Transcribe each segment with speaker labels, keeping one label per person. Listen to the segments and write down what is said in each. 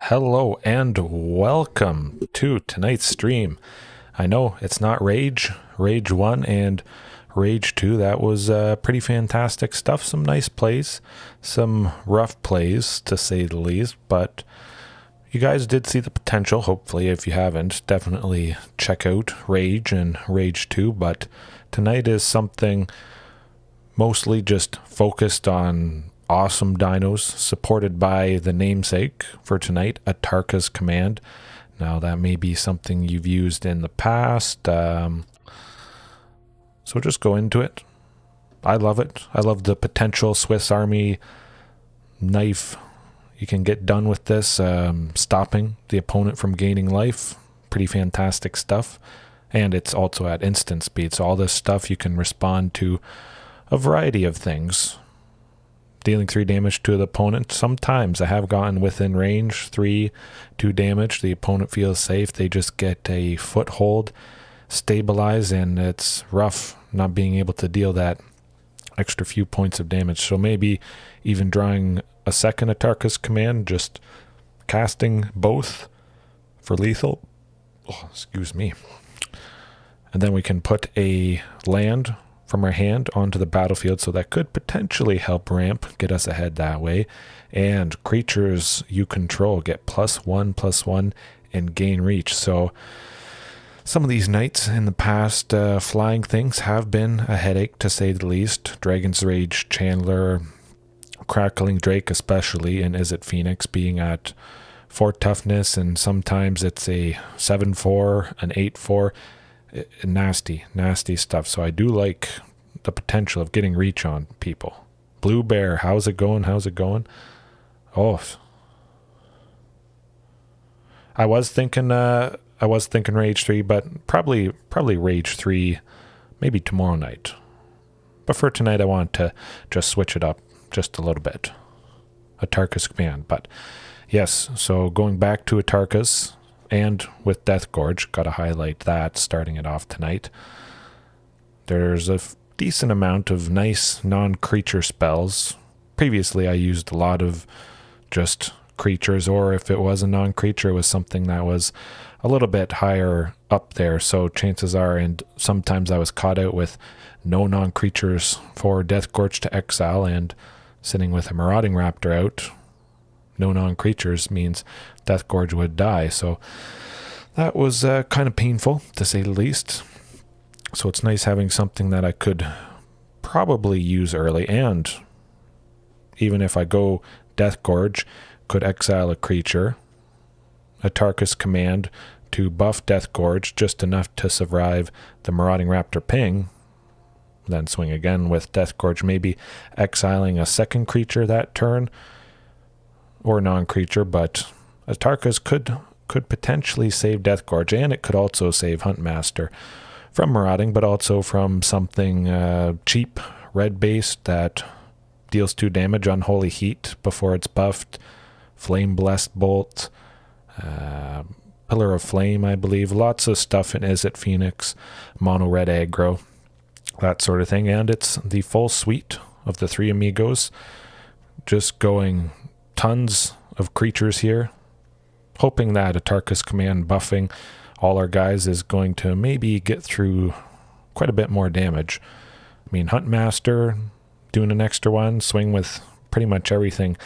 Speaker 1: Hello and welcome to tonight's stream. I know it's not Rage 1 and Rage 2. That was pretty fantastic stuff. Some nice plays, some rough plays to say the least, but you guys did see the potential. Hopefully, if you haven't, definitely check out Rage and Rage 2. But tonight is something mostly just focused on awesome dinos, supported by the namesake for tonight, Atarkas Command. Now, that may be something you've used in the past, so just go into it. I love it. I love the potential Swiss Army knife you can get done with this, stopping the opponent from gaining life. Pretty fantastic stuff. And it's also at instant speed, so all this stuff you can respond to a variety of things. Dealing 3 damage to the opponent. Sometimes I have gotten within range, 2 damage. The opponent feels safe. They just get a foothold, stabilize, and it's rough not being able to deal that extra few points of damage. So maybe even drawing a second Atarkas Command, just casting both for lethal. Oh, excuse me. And then we can put a land from our hand onto the battlefield, so that could potentially help ramp, get us ahead that way. And creatures you control get +1/+1 and gain reach. So some of these knights in the past, flying things have been a headache to say the least. Dragon's Rage Chandler, Crackling Drake especially, and Is It Phoenix being at 4 toughness, and sometimes it's a 7/4, an 8/4. Nasty stuff. So I do like the potential of getting reach on people. Blue Bear, how's it going? Oh, I was thinking Rage 3, but probably Rage 3 maybe tomorrow night. But for tonight I want to just switch it up just a little bit. Atarkas Command. But yes, so going back to Atarkas, and with Deathgorge, got to highlight that, starting it off tonight. There's a decent amount of nice non-creature spells. Previously, I used a lot of just creatures, or if it was a non-creature, it was something that was a little bit higher up there. So chances are, and sometimes I was caught out with no non-creatures for Deathgorge to exile, and sitting with a Marauding Raptor out, no non-creatures means Deathgorge would die. So that was kind of painful, to say the least. So it's nice having something that I could probably use early, and even if I go Deathgorge, could exile a creature, Atarkas Command to buff Deathgorge just enough to survive the Marauding Raptor ping, then swing again with Deathgorge, maybe exiling a second creature that turn, or non-creature, but Atarkas could potentially save Deathgorge, and it could also save Huntmaster from marauding, but also from something cheap, red-based, that deals 2 damage on Holy Heat before it's buffed, Flame Blessed Bolt, Pillar of Flame, I believe, lots of stuff in Is It Phoenix, Mono Red Aggro, that sort of thing, and it's the full suite of the 3 amigos, just going tons of creatures here, hoping that Atarkas Command buffing all our guys is going to maybe get through quite a bit more damage. I mean, Huntmaster doing an extra one, swing with pretty much everything.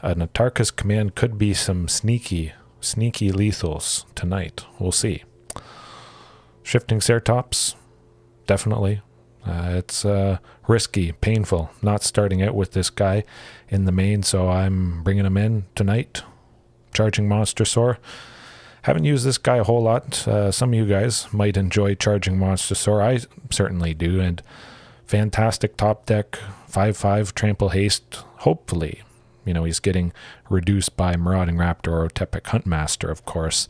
Speaker 1: An Atarkas Command could be some sneaky lethals tonight. We'll see. Shifting Ceratops, definitely. It's risky, painful, not starting out with this guy in the main, so I'm bringing him in tonight. Charging Monster Soar. Haven't used this guy a whole lot. Some of you guys might enjoy Charging Monster Soar. I certainly do, and fantastic top deck, 5/5 Trample Haste. Hopefully, he's getting reduced by Marauding Raptor or Otepec Huntmaster, of course.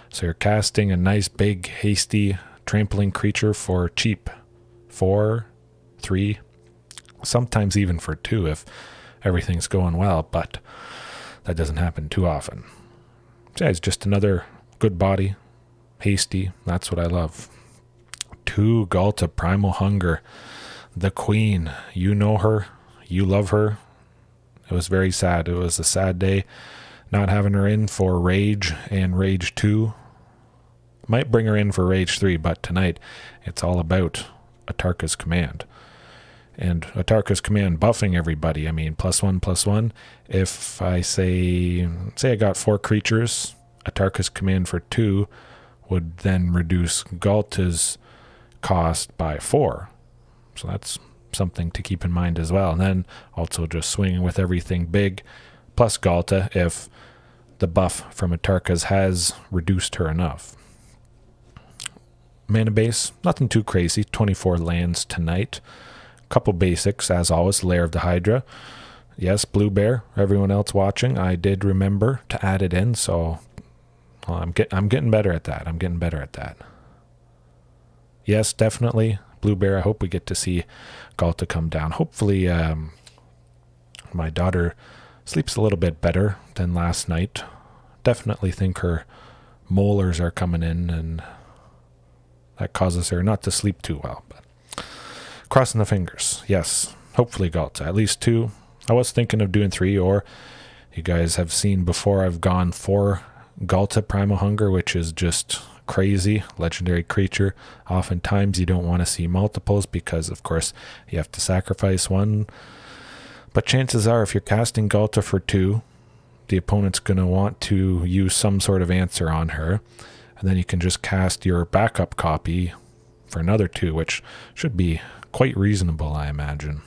Speaker 1: So you're casting a nice, big, hasty, trampling creature for cheap. 4, 3, sometimes even for 2 if everything's going well, but that doesn't happen too often. So yeah, it's just another good body, hasty, that's what I love. 2 Galta Primal Hunger, the Queen. You know her, you love her. It was very sad. It was a sad day not having her in for Rage and Rage 2. Might bring her in for Rage 3, but tonight it's all about Atarkas Command. And Atarkas Command buffing everybody. I mean, +1/+1. If I say I got 4 creatures, Atarkas Command for 2 would then reduce Galta's cost by 4. So that's something to keep in mind as well. And then also just swinging with everything big, plus Galta if the buff from Atarkas has reduced her enough. Mana base, nothing too crazy. 24 lands tonight. Couple basics, as always. Lair of the Hydra. Yes, Blue Bear. Everyone else watching, I did remember to add it in, so I'm getting better at that. Yes, definitely Blue Bear. I hope we get to see Galta come down. Hopefully, my daughter sleeps a little bit better than last night. Definitely think her molars are coming in, and that causes her not to sleep too well. But crossing the fingers. Yes, hopefully Galta. At least 2. I was thinking of doing 3, or you guys have seen before I've gone 4 Galta Primal Hunger, which is just crazy. Legendary creature. Oftentimes you don't want to see multiples because, of course, you have to sacrifice one. But chances are, if you're casting Galta for 2, the opponent's going to want to use some sort of answer on her. And then you can just cast your backup copy for another 2, which should be quite reasonable, I imagine.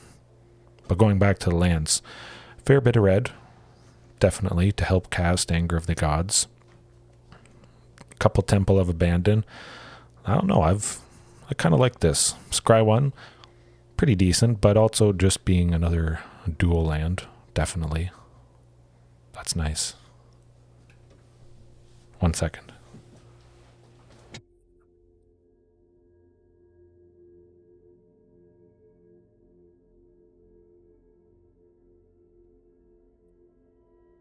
Speaker 1: But going back to the lands, fair bit of red, definitely, to help cast Anger of the Gods. Couple Temple of Abandon. I don't know, I kind of like this. Scry 1, pretty decent, but also just being another dual land, definitely. That's nice. 1 second.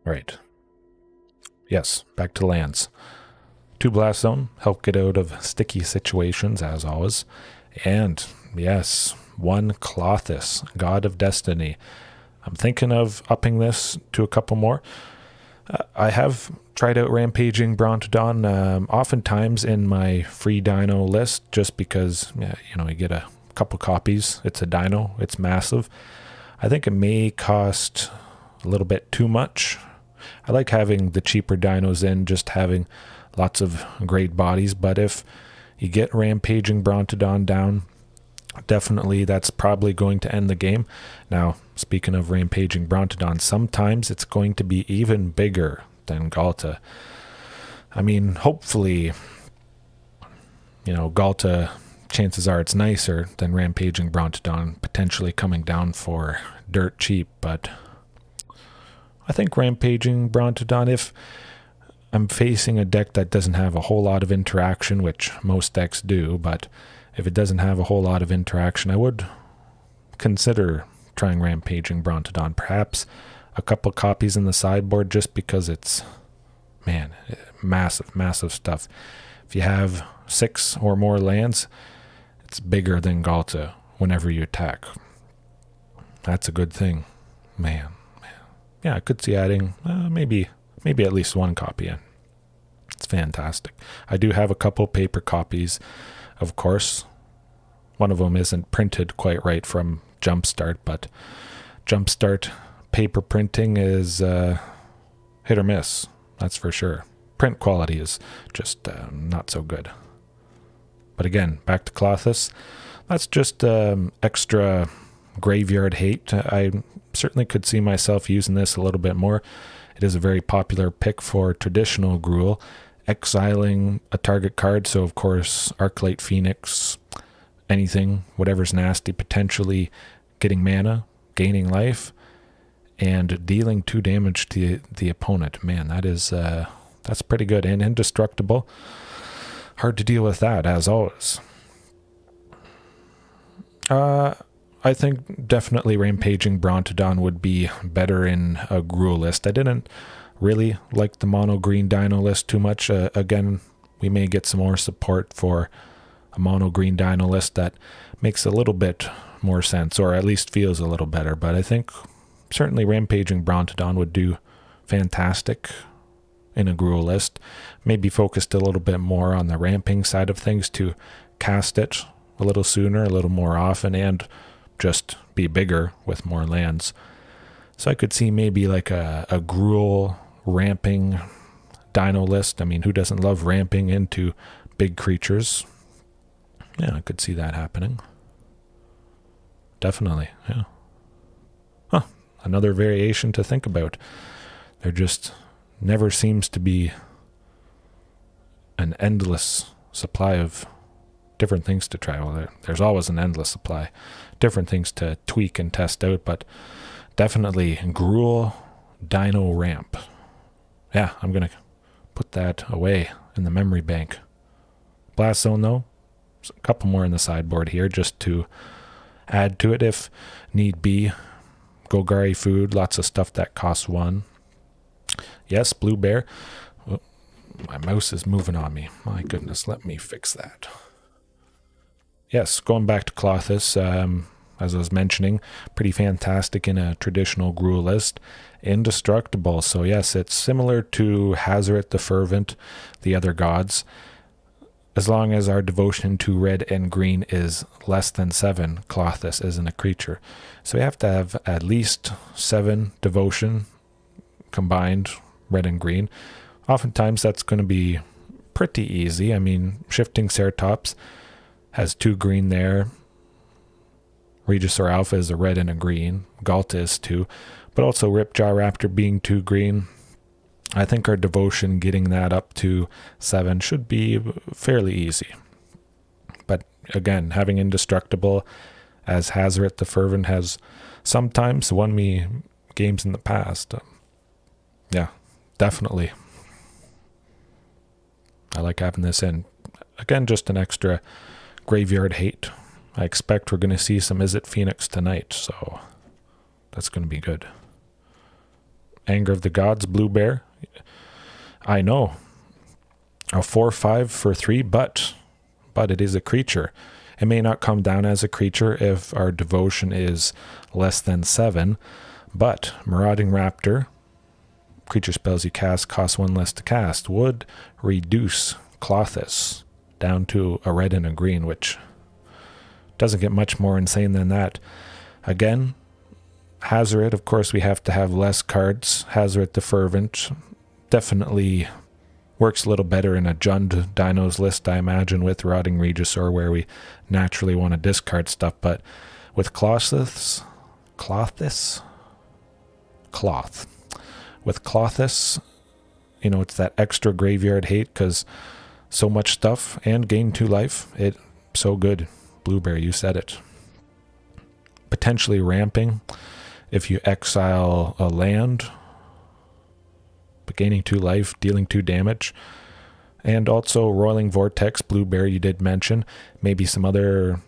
Speaker 1: Right. Yes, back to lands. 2 Blast Zone, help get out of sticky situations, as always. And, yes, 1 Klothys, God of Destiny. I'm thinking of upping this to a couple more. I have tried out Rampaging Brontodon oftentimes in my free Dino list, just because, you get a couple copies. It's a Dino. It's massive. I think it may cost a little bit too much. I like having the cheaper dinos in, just having lots of great bodies, but if you get Rampaging Brontodon down, definitely that's probably going to end the game. Now, speaking of Rampaging Brontodon, sometimes it's going to be even bigger than Galta. I mean, hopefully, Galta, chances are it's nicer than Rampaging Brontodon, potentially coming down for dirt cheap, but I think Rampaging Brontodon, if I'm facing a deck that doesn't have a whole lot of interaction, which most decks do, but if it doesn't have a whole lot of interaction, I would consider trying Rampaging Brontodon. Perhaps a couple copies in the sideboard, just because it's, man, massive stuff. If you have 6 or more lands, it's bigger than Galta whenever you attack. That's a good thing. Man. Yeah, I could see adding maybe at least 1 copy in. It's fantastic. I do have a couple paper copies, of course. One of them isn't printed quite right from Jumpstart, but Jumpstart paper printing is hit or miss, that's for sure. Print quality is just not so good. But again, back to Klothys. That's just extra graveyard hate. I certainly could see myself using this a little bit more. It is a very popular pick for traditional Gruul, exiling a target card. So, of course, Arclight Phoenix, anything, whatever's nasty, potentially getting mana, gaining life, and dealing 2 damage to the opponent. Man, that's pretty good and indestructible. Hard to deal with that, as always. I think definitely Rampaging Brontodon would be better in a Gruul list. I didn't really like the mono green Dino list too much. Again, we may get some more support for a mono green Dino list that makes a little bit more sense, or at least feels a little better. But I think certainly Rampaging Brontodon would do fantastic in a Gruul list. Maybe focused a little bit more on the ramping side of things to cast it a little sooner, a little more often, and just be bigger with more lands. So I could see maybe like a Gruul ramping Dino list. I mean, who doesn't love ramping into big creatures? Yeah, I could see that happening. Definitely, yeah. Huh, another variation to think about. There just never seems to be an endless supply of different things to try. Well, there's always an endless supply, different things to tweak and test out, but definitely Gruul Dino Ramp. Yeah, I'm going to put that away in the memory bank. Blast Zone, though, a couple more in the sideboard here just to add to it if need be. Golgari food, lots of stuff that costs 1. Yes, Blue Bear. Oh, my mouse is moving on me. My goodness, let me fix that. Yes, going back to Klothys, as I was mentioning, pretty fantastic in a traditional Gruul list. Indestructible, so yes, it's similar to Hazoret the Fervent, the other gods. As long as our devotion to red and green is less than 7, Klothys isn't a creature. So we have to have at least 7 devotion combined, red and green. Oftentimes that's going to be pretty easy. I mean, Shifting Ceratops has 2 green there. Regisaur Alpha is a red and a green. Galta is 2. But also Ripjaw Raptor being 2 green. I think our devotion getting that up to 7 should be fairly easy. But again, having Indestructible as Hazoret the Fervent has sometimes won me games in the past. Yeah, definitely. I like having this in. Again, just an extra graveyard hate. I expect we're going to see some Izzet Phoenix tonight, so that's going to be good. Anger of the Gods, Blue Bear. I know. A 4/5 for 3, but it is a creature. It may not come down as a creature if our devotion is less than 7, but Marauding Raptor, creature spells you cast cost 1 less to cast, would reduce Klothys down to a red and a green, which doesn't get much more insane than that. Again, Hazoret, of course, we have to have less cards. Hazoret the Fervent definitely works a little better in a Jund Dinos list, I imagine, with Rotting Regisaur, where we naturally want to discard stuff. But with Klothys, with Klothys, you know, it's that extra graveyard hate because so much stuff and gain 2 life. It so good. Blueberry, you said it. Potentially ramping if you exile a land, but gaining 2 life, dealing 2 damage. And also Roiling Vortex, Blueberry, you did mention. Maybe some other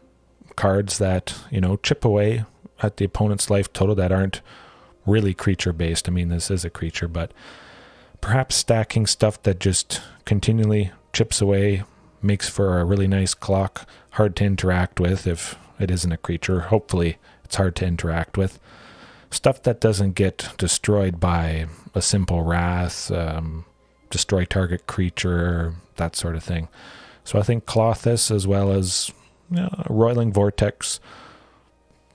Speaker 1: cards that, you know, chip away at the opponent's life total that aren't really creature based. I mean, this is a creature, but perhaps stacking stuff that just continually chips away, makes for a really nice clock, hard to interact with if it isn't a creature. Hopefully it's hard to interact with. Stuff that doesn't get destroyed by a simple Wrath, destroy target creature, that sort of thing. So I think Klothys, as well as Roiling Vortex,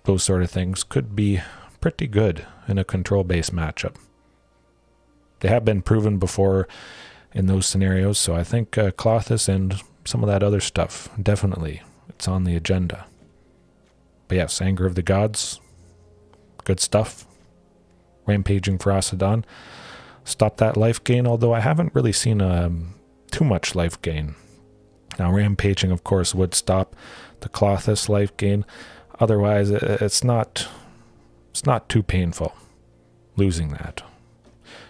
Speaker 1: those sort of things, could be pretty good in a control-based matchup. They have been proven before in those scenarios, so I think Klothys and some of that other stuff, definitely, it's on the agenda. But yes, Anger of the Gods, good stuff. Rampaging Ferocidon, stop that life gain, although I haven't really seen too much life gain. Now, Rampaging, of course, would stop the Klothys life gain. Otherwise, it's not too painful losing that.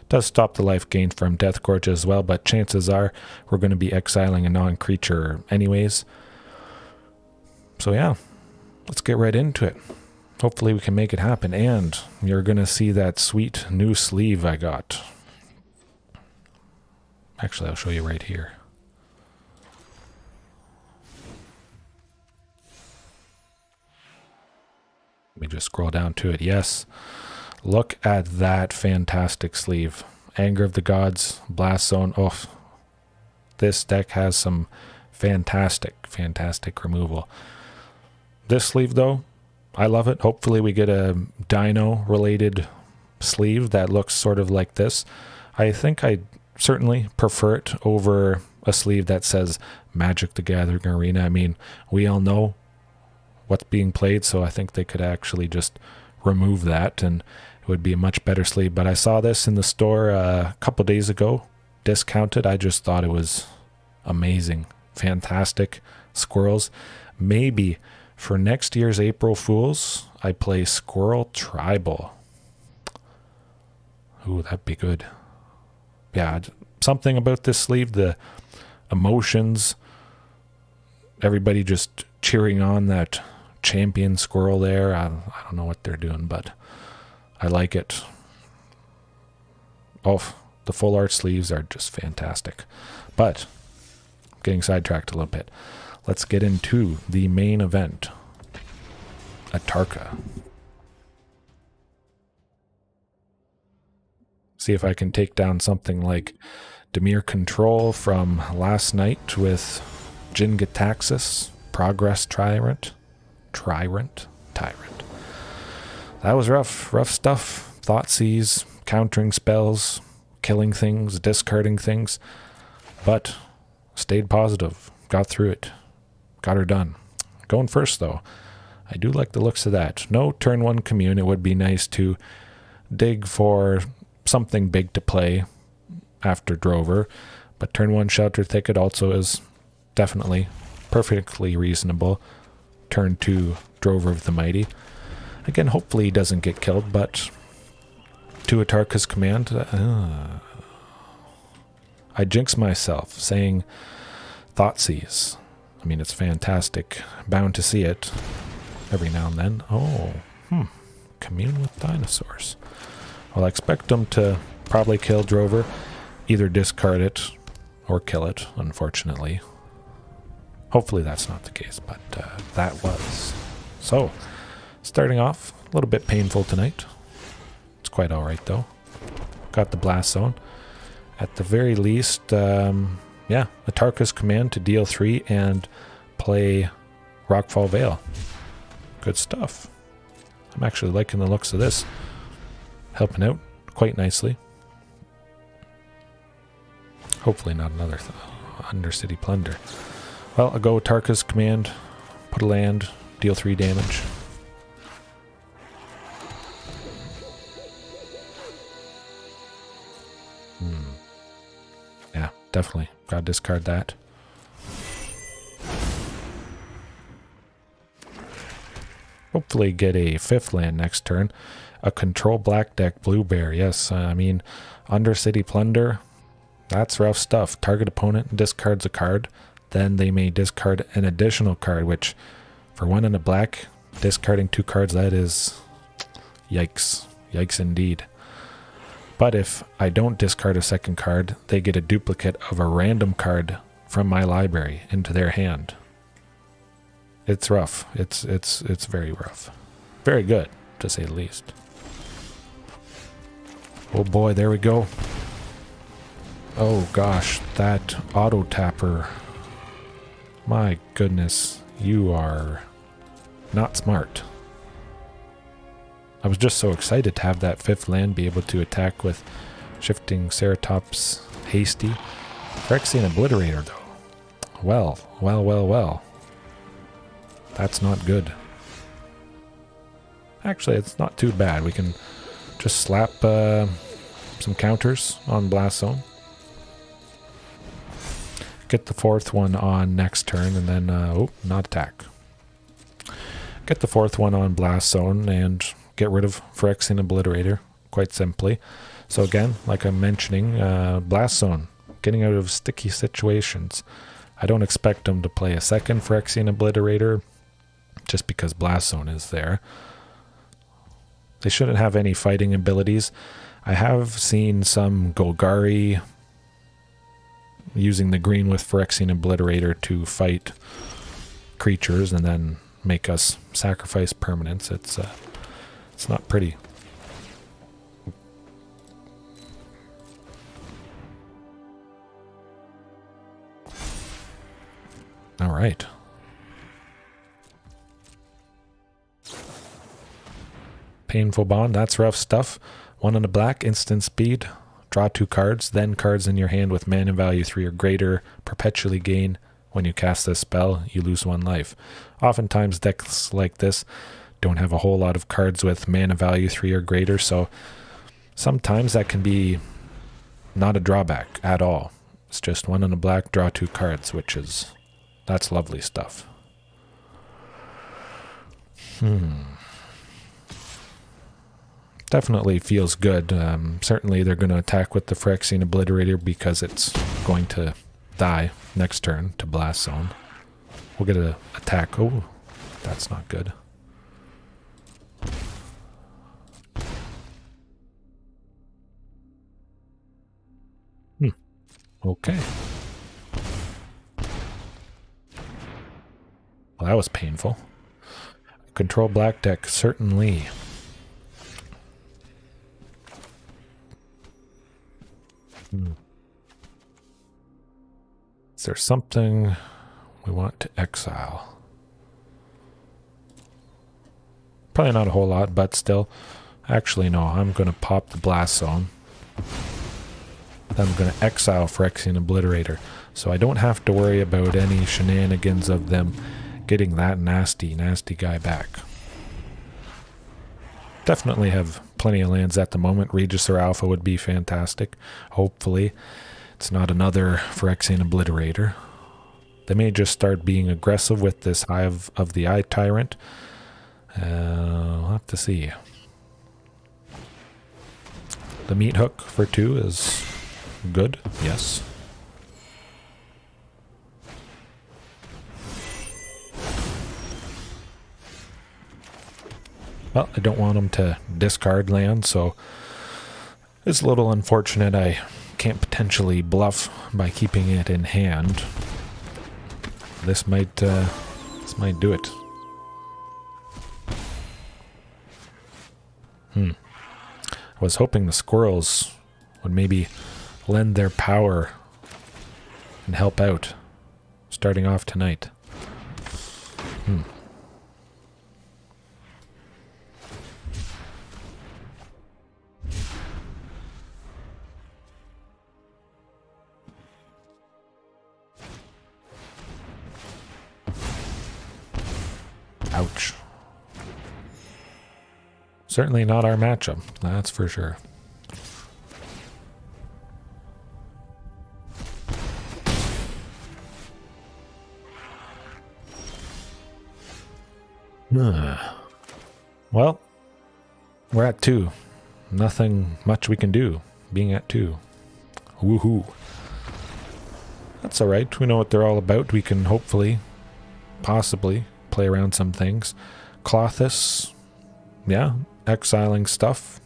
Speaker 1: Does stop the life gain from Deathgorge as well, but chances are we're going to be exiling a non-creature anyways. So yeah, let's get right into it. Hopefully we can make it happen, and you're going to see that sweet new sleeve I got. Actually, I'll show you right here. Let me just scroll down to it. Yes, look at that fantastic sleeve. Anger of the Gods, Blast Zone. Oh, this deck has some fantastic removal. This sleeve, though, I love it. Hopefully we get a Dino-related sleeve that looks sort of like this. I think I certainly prefer it over a sleeve that says Magic the Gathering Arena. I mean, we all know what's being played, so I think they could actually just remove that and it would be a much better sleeve. But I saw this in the store a couple days ago, discounted. I just thought it was amazing. Fantastic squirrels. Maybe for next year's April Fools, I play Squirrel Tribal. Ooh, that'd be good. Yeah, something about this sleeve, the emotions, everybody just cheering on that champion squirrel there. I don't know what they're doing, but I like it. Oh, the full art sleeves are just fantastic. But getting sidetracked a little bit. Let's get into the main event. Atarka. See if I can take down something like Dimir Control from last night with Jin-Gitaxias, Progress Tyrant. That was rough stuff. Thoughtseize, countering spells, killing things, discarding things, but stayed positive, got through it, got her done. Going first, though. I do like the looks of that. No turn 1 commune. It would be nice to dig for something big to play after Drover, but turn 1 Shelter Thicket also is definitely perfectly reasonable. Turn 2 Drover of the Mighty. Again, hopefully he doesn't get killed, but to Atarkas Command, I jinx myself saying Thoughtseize. I mean, it's fantastic. Bound to see it every now and then. Oh, commune with dinosaurs. Well, I expect them to probably kill Drover, either discard it or kill it, unfortunately. Hopefully that's not the case, but that was. So, starting off, a little bit painful tonight. It's quite alright, though. Got the Blast Zone. At the very least, Atarkas Command to deal 3 and play Rockfall Vale. Good stuff. I'm actually liking the looks of this. Helping out quite nicely. Hopefully not another Undercity Plunder. Well, I'll go Atarkas Command, put a land, deal 3 damage. Yeah, definitely. Gotta discard that. Hopefully get a 5th land next turn. A control black deck blue bear. Yes, I mean, Undercity Plunder, that's rough stuff. Target opponent discards a card. Then they may discard an additional card, which for 1 and a black, discarding 2 cards, that is yikes. Yikes indeed. But if I don't discard a second card, they get a duplicate of a random card from my library into their hand. It's rough. It's very rough. Very good, to say the least. Oh boy, there we go. Oh gosh, that auto tapper. My goodness, you are not smart. I was just so excited to have that 5th land be able to attack with Shifting Ceratops Hasty. Phyrexian Obliterator, though. Well. That's not good. Actually, it's not too bad. We can just slap some counters on Blast Zone. Get the 4th one on next turn, and then, not attack. Get the 4th one on Blast Zone, and get rid of Phyrexian Obliterator, quite simply. So again, like I'm mentioning, Blast Zone, getting out of sticky situations. I don't expect them to play a second Phyrexian Obliterator, just because Blast Zone is there. They shouldn't have any fighting abilities. I have seen some Golgari using the green with Phyrexian Obliterator to fight creatures and then make us sacrifice permanents. It's not pretty. All right. Painful Bond, that's rough stuff. 1 on the black, instant speed. Draw 2 cards, then cards in your hand with mana value 3 or greater perpetually gain. When you cast this spell, you lose 1 life. Oftentimes decks like this don't have a whole lot of cards with mana value 3 or greater, so sometimes that can be not a drawback at all. It's just 1 on the black, draw 2 cards, that's lovely stuff. Definitely feels good. Certainly they're going to attack with the Phyrexian Obliterator because it's going to die next turn to Blast Zone. We'll get an attack. Oh, that's not good. Okay. Well, that was painful. Control black deck, certainly. Is there something we want to exile? Probably not a whole lot, but still. Actually, no, I'm going to pop the Blast Zone. Then I'm going to exile Phyrexian Obliterator, so I don't have to worry about any shenanigans of them getting that nasty guy back. Definitely have plenty of lands at the moment. Regis or Alpha would be fantastic. Hopefully it's not another Phyrexian Obliterator. They may just start being aggressive with this Hive of the Eye Tyrant. We'll have to see. The Meat Hook for 2 is good, yes. Well, I don't want him to discard land, so it's a little unfortunate I can't potentially bluff by keeping it in hand. This might do it. I was hoping the squirrels would maybe lend their power and help out starting off tonight. Ouch. Certainly not our matchup, that's for sure. Well, we're at 2. Nothing much we can do being at 2. Woohoo. That's alright. We know what they're all about. We can hopefully, possibly, play around some things. Clothis, yeah, exiling stuff.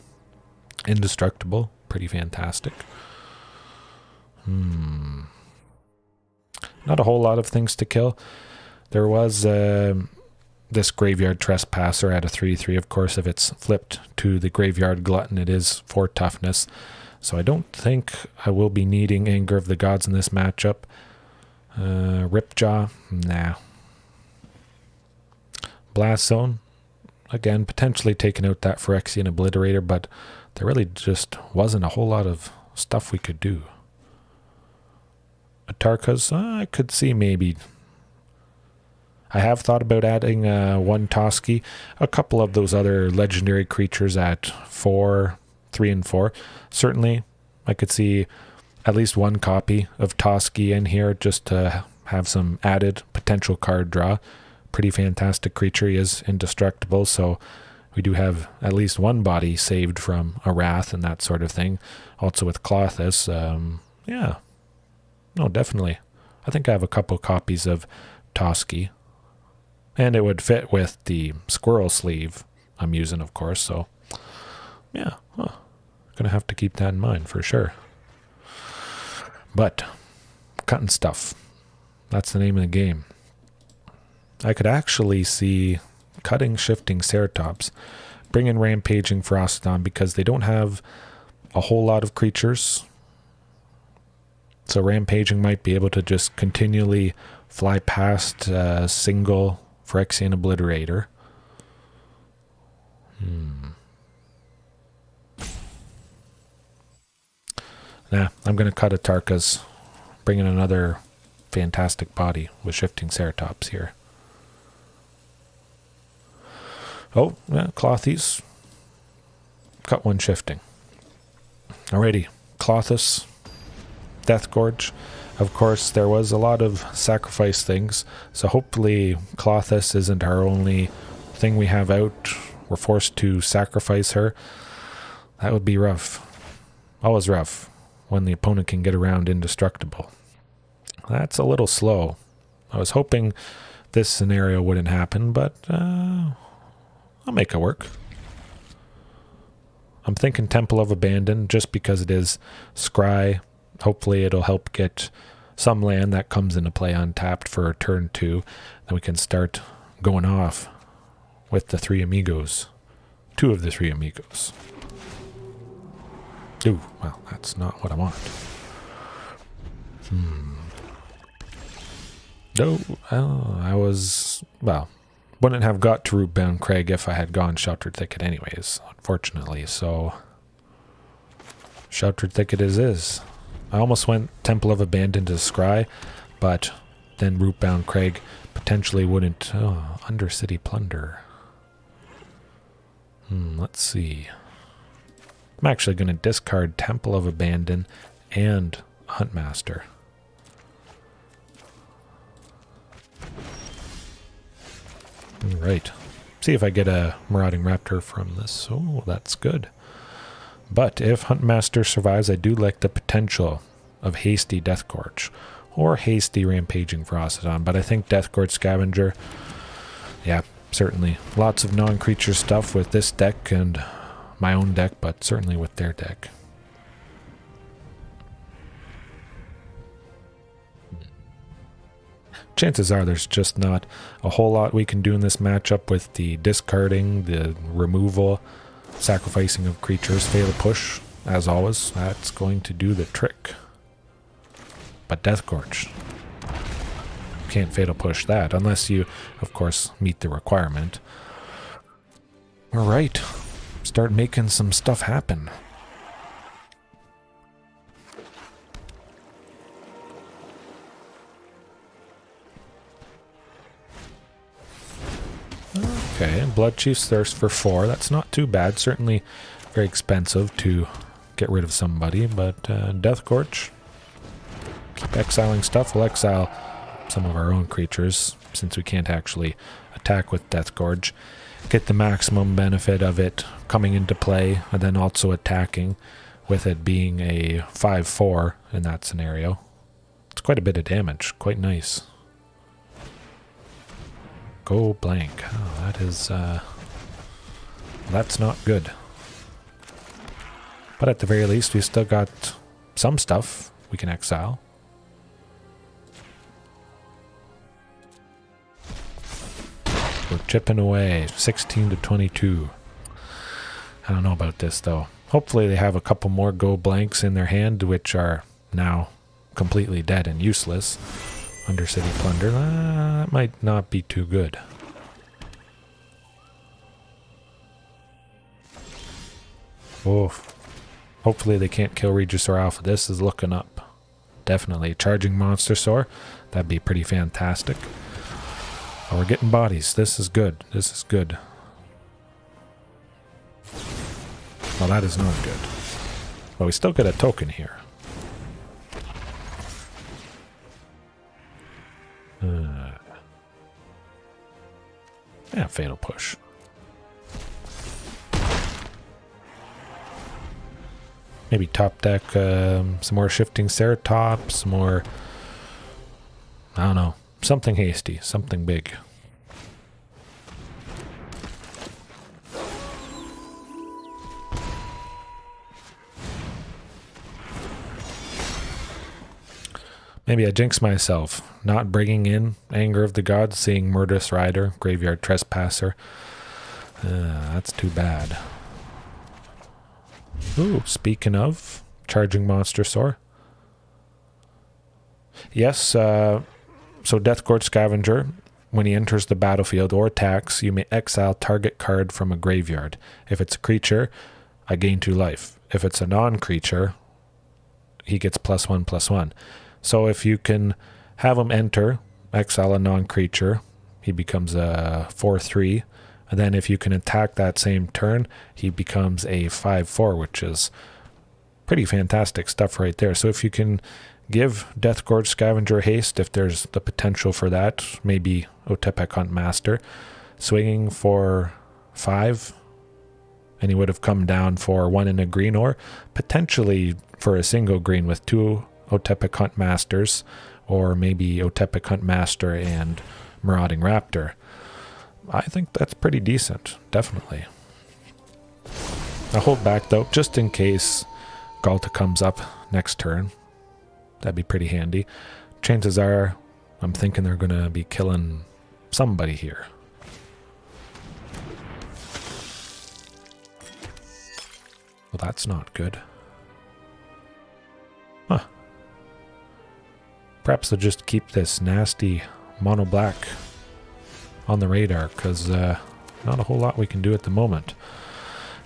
Speaker 1: Indestructible, pretty fantastic. Not a whole lot of things to kill. There was this Graveyard Trespasser at a 3/3. Of course, if it's flipped to the Graveyard Glutton, it is 4 toughness. So I don't think I will be needing Anger of the Gods in this matchup. Ripjaw, nah. Blast Zone, again, potentially taking out that Phyrexian Obliterator, but there really just wasn't a whole lot of stuff we could do. Atarkas, I could see maybe. I have thought about adding 1 Toski, a couple of those other legendary creatures at 4, 3, and 4. Certainly, I could see at least 1 copy of Toski in here just to have some added potential card draw. Pretty fantastic creature. He is indestructible, so we do have at least 1 body saved from a Wrath and that sort of thing. Also with Clothis, yeah. No, definitely. I think I have a couple copies of Toski. And it would fit with the squirrel sleeve I'm using, of course, so yeah. Gonna have to keep that in mind for sure. But cutting stuff. That's the name of the game. I could actually see cutting Shifting Ceratops, bring in Rampaging Frostodon because they don't have a whole lot of creatures. So Rampaging might be able to just continually fly past single Phyrexian Obliterator. Nah, I'm going to cut Atarkas, bring in another fantastic body with Shifting Ceratops here. Oh, yeah, Clothies. Cut one Shifting. Alrighty, Clothis, Deathgorge. Of course, there was a lot of sacrifice things, so hopefully Clothis isn't our only thing we have out. We're forced to sacrifice her. That would be rough. Always rough when the opponent can get around indestructible. That's a little slow. I was hoping this scenario wouldn't happen, but I'll make it work. I'm thinking Temple of Abandon just because it is scry. Hopefully it'll help get some land that comes into play untapped for turn 2. Then we can start going off with the 3 amigos. 2 of the 3 amigos. Ooh, well, that's not what I want. No, I was, well, wouldn't have got to Rootbound Crag if I had gone Sheltered Thicket anyways, unfortunately, so Sheltered Thicket is. I almost went Temple of Abandon to scry, but then Rootbound Crag potentially wouldn't. Oh, Undercity Plunder. Let's see. I'm actually going to discard Temple of Abandon and Huntmaster. Right. See if I get a Marauding Raptor from this. Oh, that's good. But if Huntmaster survives, I do like the potential of Hasty Deathgorge or Hasty Rampaging Ferocidon. But I think Deathgorge Scavenger, yeah, certainly. Lots of non-creature stuff with this deck and my own deck, but certainly with their deck. Chances are there's just not a whole lot we can do in this matchup with the discarding, the removal, sacrificing of creatures. Fatal Push, as always, that's going to do the trick. But Deathgorge, can't Fatal Push that, unless you, of course, meet the requirement. Alright, start making some stuff happen. Okay, Blood Chief's Thirst for 4. That's not too bad. Certainly very expensive to get rid of somebody, but Deathgorge. Keep exiling stuff. We'll exile some of our own creatures since we can't actually attack with Deathgorge. Get the maximum benefit of it coming into play and then also attacking with it being a 5/4 in that scenario. It's quite a bit of damage. Quite nice. Go blank. Oh, that is, that's not good. But at the very least, we've still got some stuff we can exile. We're chipping away, 16 to 22. I don't know about this, though. Hopefully they have a couple more go blanks in their hand, which are now completely dead and useless. Undercity Plunder, that might not be too good. Oh, hopefully they can't kill Regisaur Alpha. This is looking up. Definitely. Charging Monster Soar, that'd be pretty fantastic. Oh, we're getting bodies. This is good. This is good. Well, that is not good. But we still get a token here. Yeah, Fatal Push. Maybe top deck some more Shifting Ceratops, some more, I don't know, something hasty, something big. Maybe I jinx myself, not bringing in Anger of the Gods, seeing Murderous Rider, Graveyard Trespasser. That's too bad. Ooh, speaking of, Charging Monster Soar. Yes, So Deathgorge Scavenger, when he enters the battlefield or attacks, you may exile target card from a graveyard. If it's a creature, I gain 2 life. If it's a non-creature, he gets +1/+1. So if you can have him enter, exile a non-creature, he becomes a 4/3. And then if you can attack that same turn, he becomes a 5/4, which is pretty fantastic stuff right there. So if you can give Deathgorge Scavenger haste, if there's the potential for that, maybe Otepec Huntmaster, swinging for 5, and he would have come down for 1 in a green, or potentially for a single green with 2 Otepec Huntmasters, or maybe Otepec Huntmaster and Marauding Raptor. I think that's pretty decent, definitely. I'll hold back though, just in case Galta comes up next turn. That'd be pretty handy. Chances are, I'm thinking they're going to be killing somebody here. Well, that's not good. Huh. Perhaps they'll just keep this nasty mono black on the radar, because not a whole lot we can do at the moment.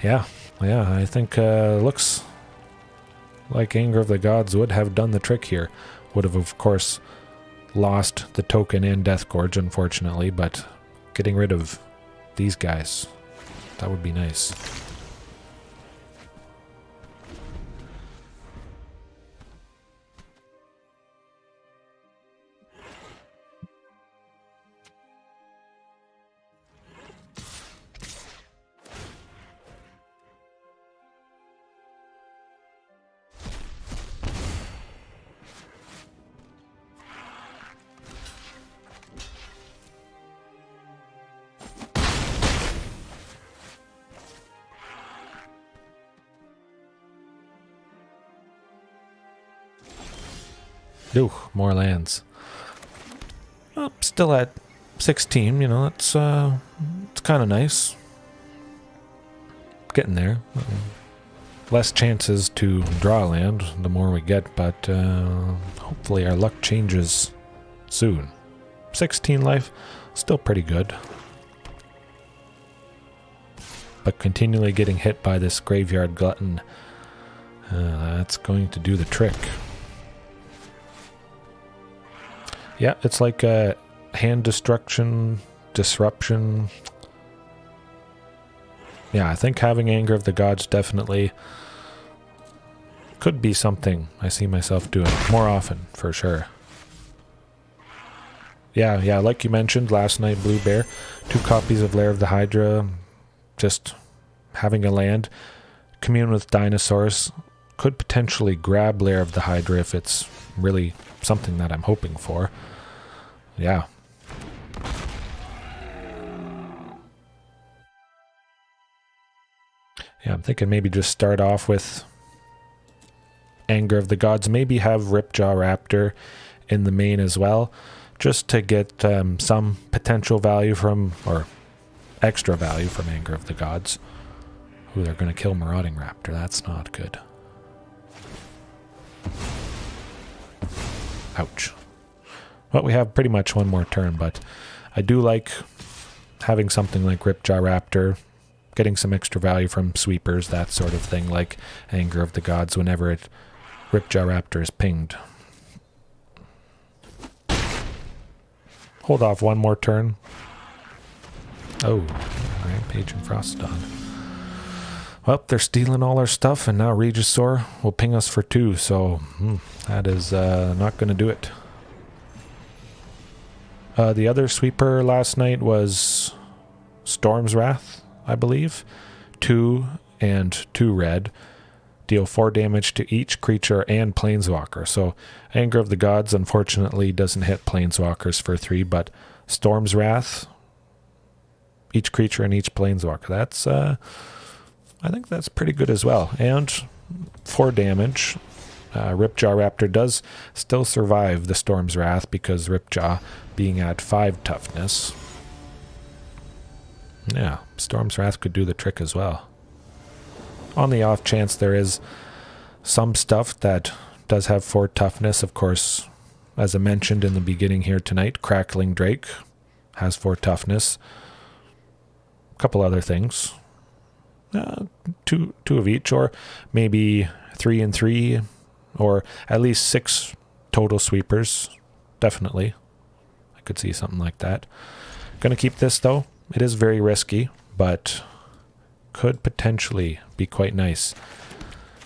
Speaker 1: Yeah, I think looks like Anger of the Gods would have done the trick here. Would have, of course, lost the token and Deathgorge, unfortunately, but getting rid of these guys, that would be nice. Ooh, more lands. Well, still at 16, you know, it's kind of nice. Getting there. Less chances to draw a land the more we get, but hopefully our luck changes soon. 16 life, still pretty good. But continually getting hit by this graveyard glutton, that's going to do the trick. Yeah, it's like a hand destruction, disruption. Yeah, I think having Anger of the Gods definitely could be something I see myself doing more often, for sure. Yeah, like you mentioned last night, Blue Bear, 2 copies of Lair of the Hydra, just having a land, commune with dinosaurs, could potentially grab Lair of the Hydra if it's really something that I'm hoping for. Yeah. Yeah, I'm thinking maybe just start off with Anger of the Gods, maybe have Ripjaw Raptor in the main as well, just to get some potential value from, or extra value from Anger of the Gods. Ooh, they're going to kill Marauding Raptor. That's not good. Ouch. Well, we have pretty much one more turn, but I do like having something like Ripjaw Raptor, getting some extra value from sweepers, that sort of thing, like Anger of the Gods whenever Ripjaw Raptor is pinged. Hold off one more turn. Oh, Rampage and Frostdawn. Well, they're stealing all our stuff, and now Regisaur will ping us for 2, so that is not going to do it. The other sweeper last night was Storm's Wrath, I believe. 2 and 2 red. Deal 4 damage to each creature and Planeswalker. So Anger of the Gods, unfortunately, doesn't hit Planeswalkers for 3, but Storm's Wrath, each creature and each Planeswalker. That's, I think that's pretty good as well. And 4 damage. Ripjaw Raptor does still survive the Storm's Wrath because Ripjaw being at 5 toughness. Yeah, Storm's Wrath could do the trick as well. On the off chance there is some stuff that does have 4 toughness, of course, as I mentioned in the beginning here tonight, Crackling Drake has 4 toughness. A couple other things. Two of each, or maybe 3 and 3, or at least 6 total sweepers. Definitely. I could see something like that. Gonna keep this though. It is very risky, but could potentially be quite nice.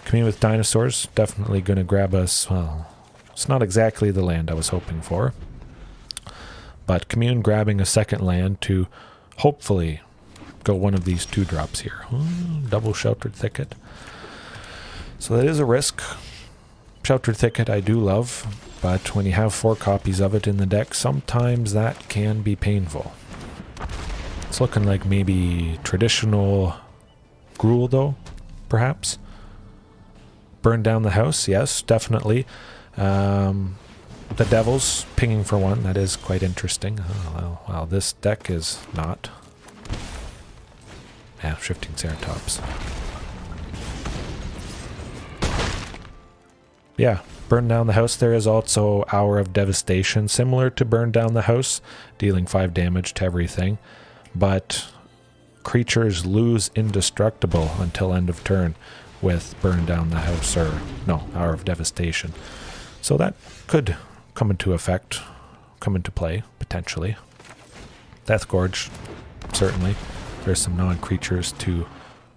Speaker 1: Commune with dinosaurs, definitely gonna grab us, well, it's not exactly the land I was hoping for, but commune grabbing a second land to hopefully go one of these 2 drops here. Double Sheltered Thicket. So that is a risk. Sheltered Thicket I do love, but when you have 4 copies of it in the deck, sometimes that can be painful. It's looking like maybe traditional Gruul though, perhaps. Burn down the house, yes, definitely. The Devils pinging for 1, that is quite interesting. Oh, well, this deck is not. Yeah, Shifting Ceratops. Yeah, Burn Down the House. There is also Hour of Devastation, similar to Burn Down the House, dealing 5 damage to everything. But creatures lose indestructible until end of turn with Burn Down the House, or no, Hour of Devastation. So that could come into effect, come into play, potentially. Deathgorge, certainly. There's some non-creatures to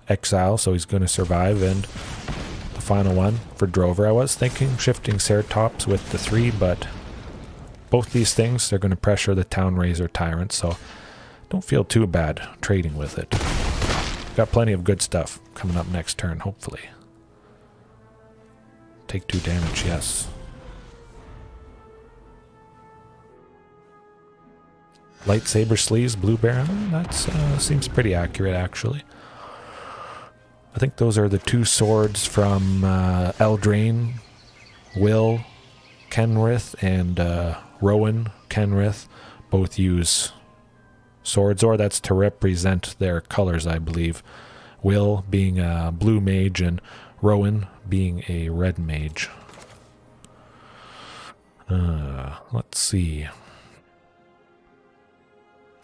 Speaker 1: exile, so he's going to survive. And the final one for Drover, I was thinking Shifting Ceratops with the 3, but both these things, they're going to pressure the Town Razor Tyrant, so don't feel too bad trading with it. Got plenty of good stuff coming up next turn, hopefully. Take 2 damage, yes. Lightsaber Sleeves, Blue Baron, that seems pretty accurate, actually. I think those are the 2 swords from Eldraine, Will Kenrith, and Rowan Kenrith. Both use swords, or that's to represent their colors, I believe. Will being a blue mage, and Rowan being a red mage. Let's see.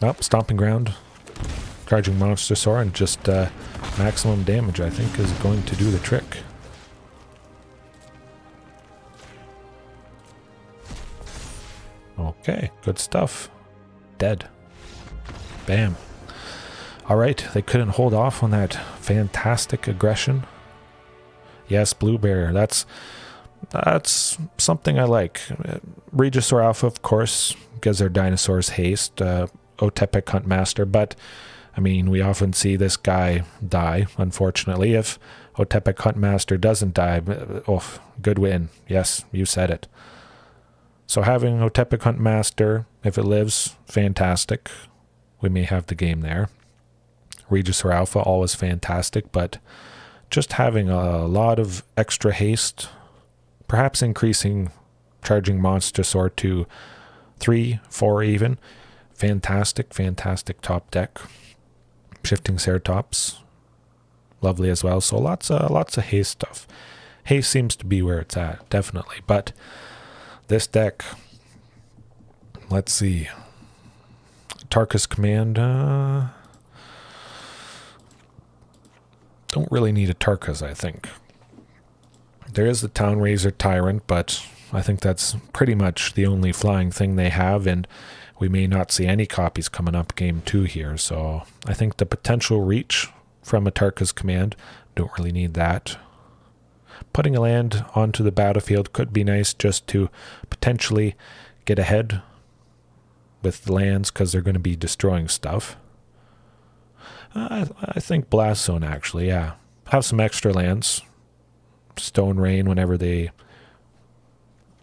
Speaker 1: Oh, Stomping Ground. Charging Monster Sword, and just maximum damage, I think, is going to do the trick. Okay, good stuff. Dead. Bam. Alright, they couldn't hold off on that fantastic aggression. Yes, Blue Bear, that's something I like. Regisaur Alpha, of course, gives their dinosaurs haste. Otepec Huntmaster, but I mean, we often see this guy die, unfortunately. If Otepec Huntmaster doesn't die, oh, good win. Yes, you said it. So having Otepec Huntmaster, if it lives, fantastic. We may have the game there. Regisaur Alpha, always fantastic, but just having a lot of extra haste, perhaps increasing Charging Monster Sword to 3, 4 even. Fantastic, fantastic top deck. Shifting Ceratops, lovely as well. So lots of haste stuff. Haste seems to be where it's at, definitely. But this deck, let's see. Atarkas Command. Don't really need Atarkas, I think. There is the Town Razor Tyrant, but I think that's pretty much the only flying thing they have, and we may not see any copies coming up game 2 here, so I think the potential reach from Atarka's Command, don't really need that. Putting a land onto the battlefield could be nice just to potentially get ahead with the lands, because they're going to be destroying stuff. I think Blast Zone, actually, yeah. Have some extra lands. Stone Rain whenever they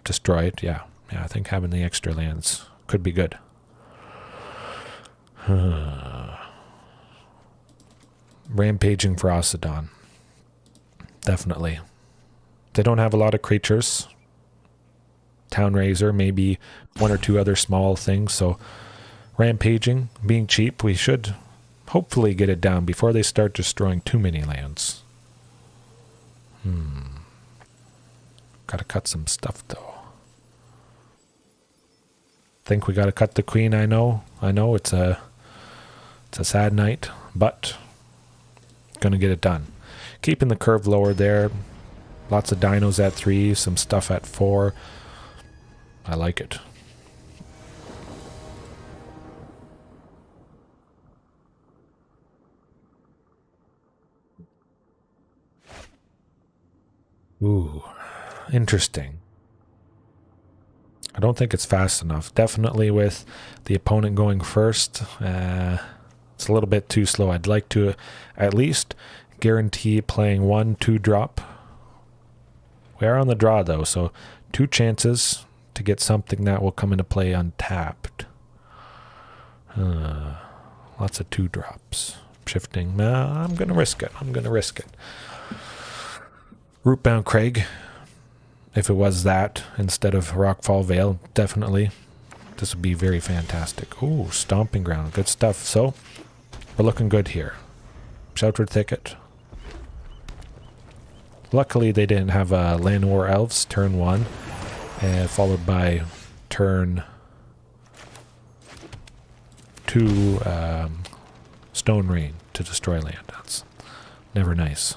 Speaker 1: destroy it, yeah. Yeah, I think having the extra lands could be good. Rampaging Ferocidon. Definitely. They don't have a lot of creatures. Town Razor, maybe 1 or 2 other small things, so Rampaging, being cheap, we should hopefully get it down before they start destroying too many lands. Gotta cut some stuff, though. think we got to cut the queen. I know it's a sad night, but gonna get it done. Keeping the curve lower there. Lots of dinos at 3, some stuff at 4. I like it. Ooh, interesting. I don't think it's fast enough. Definitely with the opponent going first, it's a little bit too slow. I'd like to at least guarantee playing 1-2 drop. We are on the draw though, so 2 chances to get something that will come into play untapped. Lots of 2 drops. Shifting. I'm going to risk it. Rootbound Craig. If it was that instead of Rockfall Vale, definitely. This would be very fantastic. Ooh, Stomping Ground. Good stuff. So, we're looking good here. Sheltered Thicket. Luckily, they didn't have Land War Elves turn 1, followed by turn 2 Stone Rain to destroy land. That's never nice.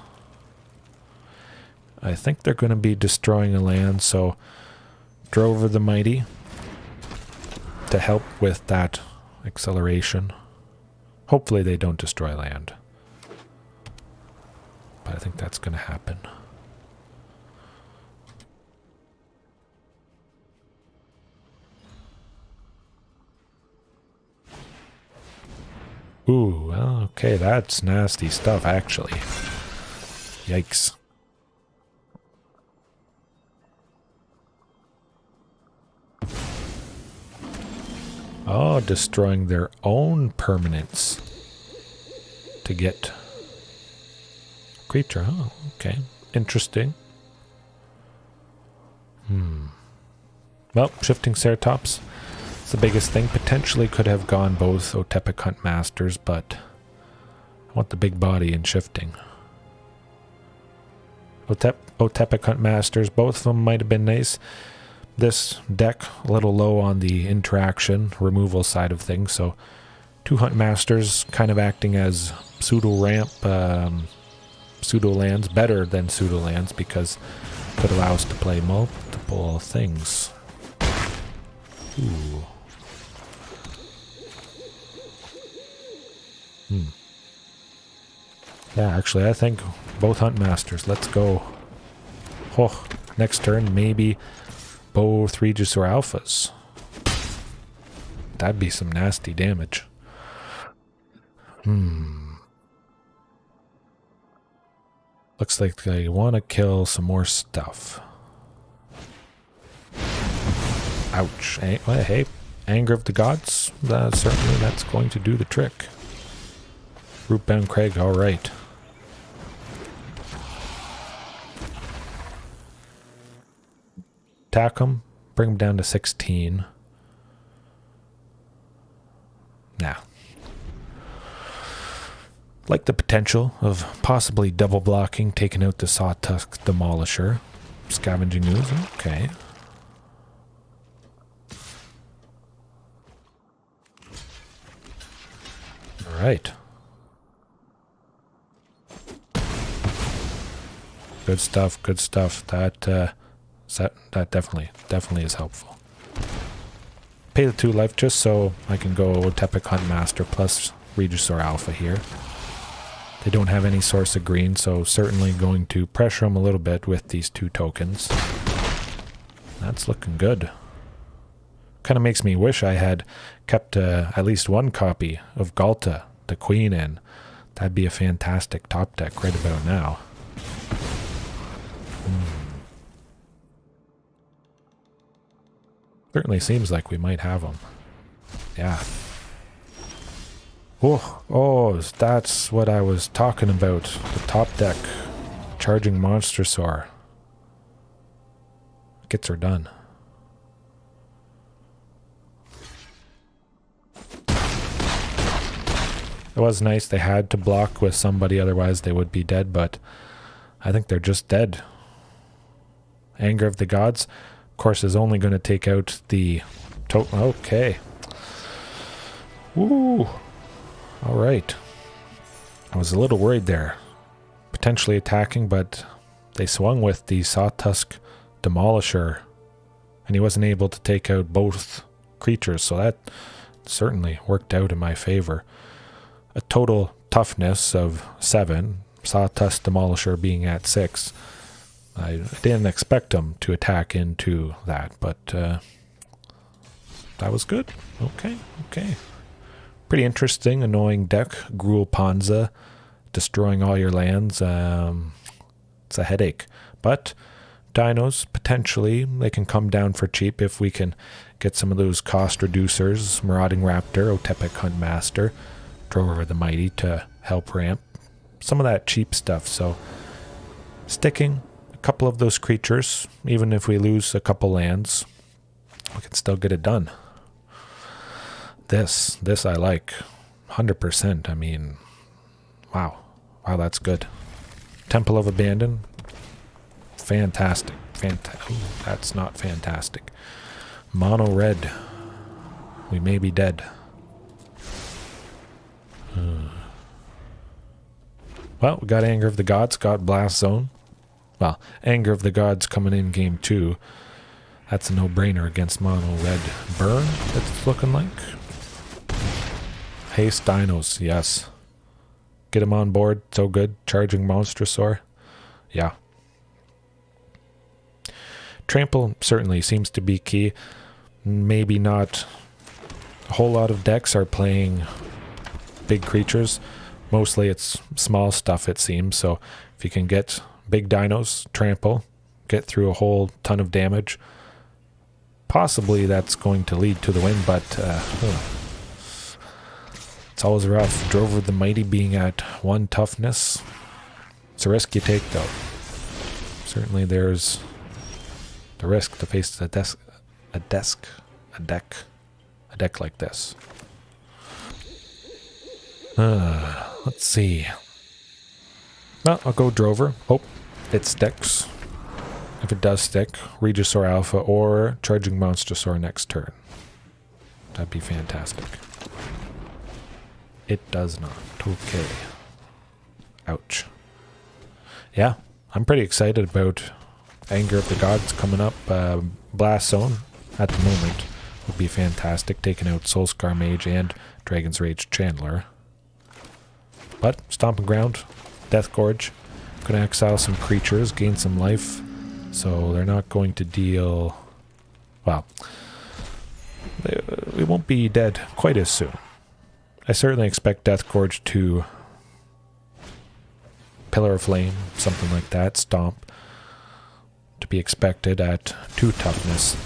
Speaker 1: I think they're going to be destroying a land, so Drover the Mighty to help with that acceleration. Hopefully they don't destroy land. But I think that's going to happen. Ooh, okay, that's nasty stuff, actually. Yikes. Oh, destroying their own permanents to get creature. Oh, okay. Interesting. Well, shifting Ceratops. It's the biggest thing. Potentially could have gone both Otepec Huntmasters, but I want the big body in shifting. Otepec Huntmasters, both of them might have been nice. This deck, a little low on the interaction, removal side of things, so 2 Huntmasters kind of acting as pseudo-ramp, pseudo-lands, better than pseudo-lands, because it could allow us to play multiple things. Ooh. Yeah, actually, I think both Huntmasters. Let's go. Oh, next turn, maybe both Regis or Alphas. That'd be some nasty damage. Looks like they want to kill some more stuff. Ouch. Well, hey, Anger of the Gods. Certainly that's going to do the trick. Rootbound Craig, alright. Attack them, bring them down to 16. Nah. Like the potential of possibly double blocking, taking out the Sawtusk Demolisher. Scavenging Ooze, okay. Alright. Good stuff, good stuff. That definitely is helpful. Pay the 2 life just so I can go Otepec Huntmaster plus Regisaur Alpha here. They don't have any source of green, so certainly going to pressure them a little bit with these 2 tokens. That's looking good. Kind of makes me wish I had kept at least 1 copy of Galta, the Queen, in. That'd be a fantastic top deck right about now. Certainly seems like we might have them. Yeah. Oh, that's what I was talking about. The top deck. Charging Monstrosaur. Gets her done. It was nice. They had to block with somebody, otherwise they would be dead, but I think they're just dead. Anger of the Gods, of course, is only going to take out the Okay. Woo. All right. I was a little worried there. Potentially attacking, but they swung with the Sawtusk Demolisher, and he wasn't able to take out both creatures, so that certainly worked out in my favor. A total toughness of 7, Sawtusk Demolisher being at 6. I didn't expect him to attack into that, but that was good. Okay. Pretty interesting, annoying deck. Gruul Panza, destroying all your lands. It's a headache. But dinos, potentially, they can come down for cheap if we can get some of those cost reducers. Marauding Raptor, Otepec Huntmaster, Drover the Mighty to help ramp. Some of that cheap stuff. So sticking a couple of those creatures, even if we lose a couple lands, we can still get it done. This I like 100%. I mean, wow, that's good. Temple of Abandon, fantastic. Ooh, that's not fantastic. Mono red, we may be dead. Well, we got Anger of the Gods, got Blast Zone. Well, Anger of the Gods coming in game 2. That's a no-brainer against mono red burn, it's looking like. Haste dinos, yes. Get him on board, so good. Charging Monstrosaur, yeah. Trample certainly seems to be key. Maybe not a whole lot of decks are playing big creatures. Mostly it's small stuff, it seems. So if you can get big dinos, trample, get through a whole ton of damage, possibly that's going to lead to the win, but it's always rough. Drover the Mighty being at 1 toughness. It's a risk you take, though. Certainly there's the risk to face a deck like this. Let's see. Well, I'll go Drover. Hope it sticks. If it does stick, Regisaur Alpha or Charging Monstrosaur next turn. That'd be fantastic. It does not. Okay. Ouch. Yeah, I'm pretty excited about Anger of the Gods coming up. Blast Zone at the moment would be fantastic, taking out Soulscar Mage and Dragon's Rage Chandler. But Stomping Ground, Deathgorge, gonna exile some creatures, gain some life, so they're not going to deal. Well, we won't be dead quite as soon. I certainly expect Deathgorge to Pillar of Flame, something like that, Stomp, to be expected at 2 toughness.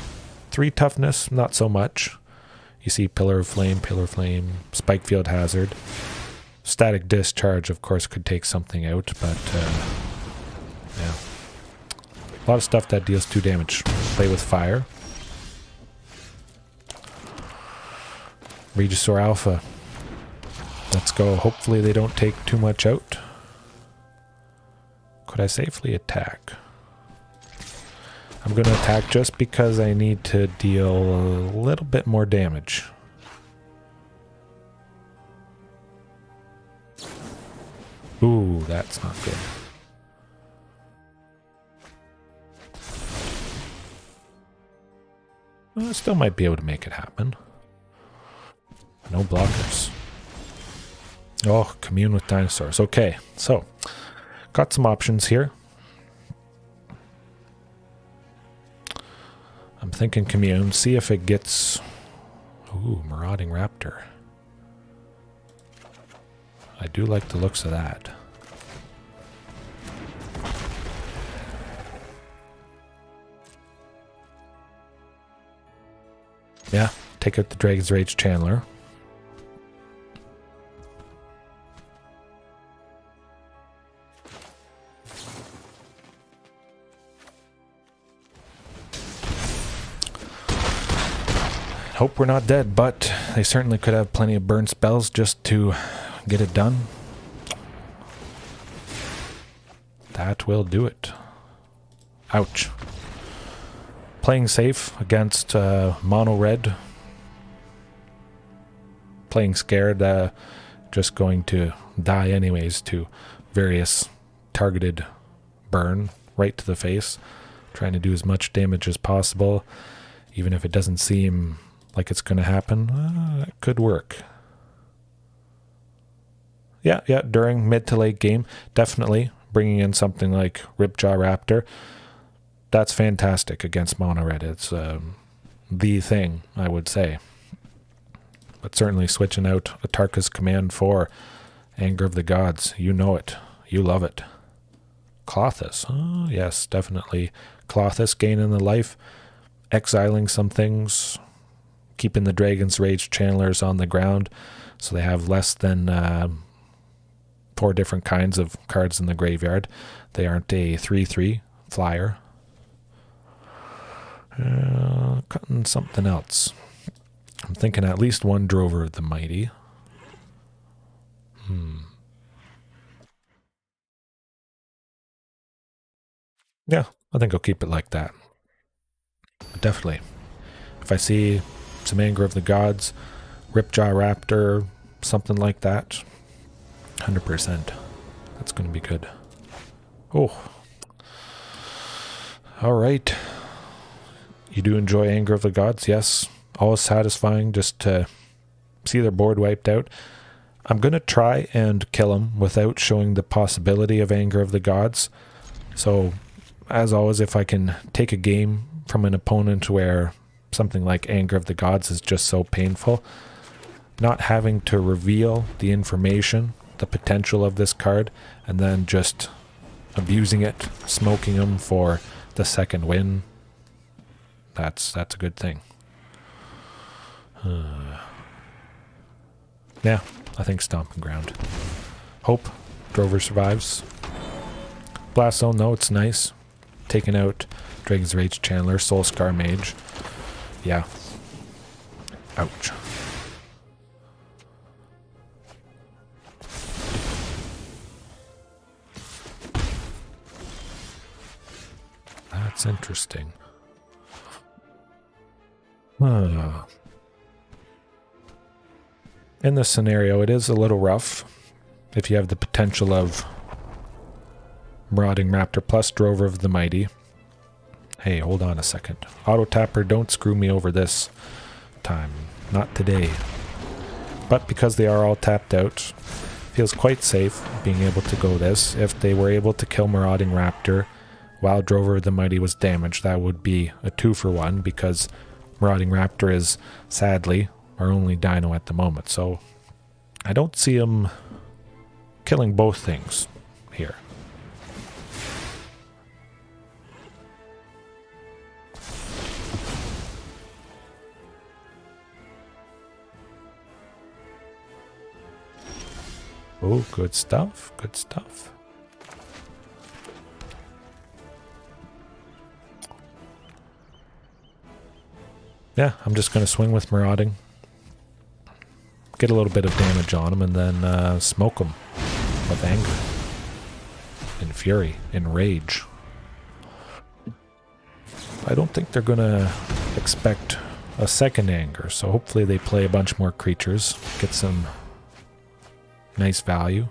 Speaker 1: 3 toughness, not so much. You see Pillar of Flame, Spikefield Hazard. Static Discharge, of course, could take something out, but yeah. A lot of stuff that deals 2 damage. Play with fire. Regisaur Alpha. Let's go. Hopefully they don't take too much out. Could I safely attack? I'm going to attack just because I need to deal a little bit more damage. Ooh, that's not good. Well, I still might be able to make it happen. No blockers. Oh, commune with dinosaurs. Okay, so got some options here. I'm thinking commune. See if it gets... Ooh, Marauding Raptor. I do like the looks of that. Yeah, take out the Dragon's Rage Chandler. Hope we're not dead, but they certainly could have plenty of burn spells just to get it done. That will do it. Ouch. Playing safe against mono red playing scared, just going to die anyways to various targeted burn right to the face. Trying to do as much damage as possible, even if it doesn't seem like it's going to happen. It could work. Yeah, during mid to late game, definitely bringing in something like Ripjaw Raptor. That's fantastic against mono red. It's the thing, I would say. But certainly switching out Atarkas Command for Anger of the Gods. You know it. You love it. Clothis. Oh, yes, definitely. Clothis gaining the life, exiling some things, keeping the Dragon's Rage channelers on the ground so they have less than 4 different kinds of cards in the graveyard. They aren't a 3/3 flyer. Cutting something else. I'm thinking at least one Drover of the Mighty. Yeah, I think I'll keep it like that. Definitely. If I see some Anger of the Gods, Ripjaw Raptor, something like that, 100%. That's going to be good. Oh. Alright. You do enjoy Anger of the Gods? Yes. Always satisfying just to see their board wiped out. I'm going to try and kill them without showing the possibility of Anger of the Gods. So, as always, if I can take a game from an opponent where something like Anger of the Gods is just so painful, not having to reveal the information, the potential of this card, and then just abusing it, smoking them for the second win, that's a good thing. Yeah, I think Stomping Ground. Hope Drover survives. Blast Zone, though, it's nice. Taking out Dragon's Rage Chandler, Soul Scar Mage. Yeah. Ouch. That's interesting. In this scenario, it is a little rough if you have the potential of Marauding Raptor plus Drover of the Mighty. Hey, hold on a second. Auto Tapper, don't screw me over this time. Not today. But because they are all tapped out, feels quite safe being able to go this. If they were able to kill Marauding Raptor while Drover of the Mighty was damaged, that would be a 2-for-1 because Marauding Raptor is, sadly, our only Dino at the moment. So I don't see him killing both things here. Oh, good stuff, good stuff. Yeah, I'm just going to swing with Marauding. Get a little bit of damage on him and then smoke him with anger. In fury, in rage. I don't think they're going to expect a second anger, so hopefully they play a bunch more creatures, get some nice value.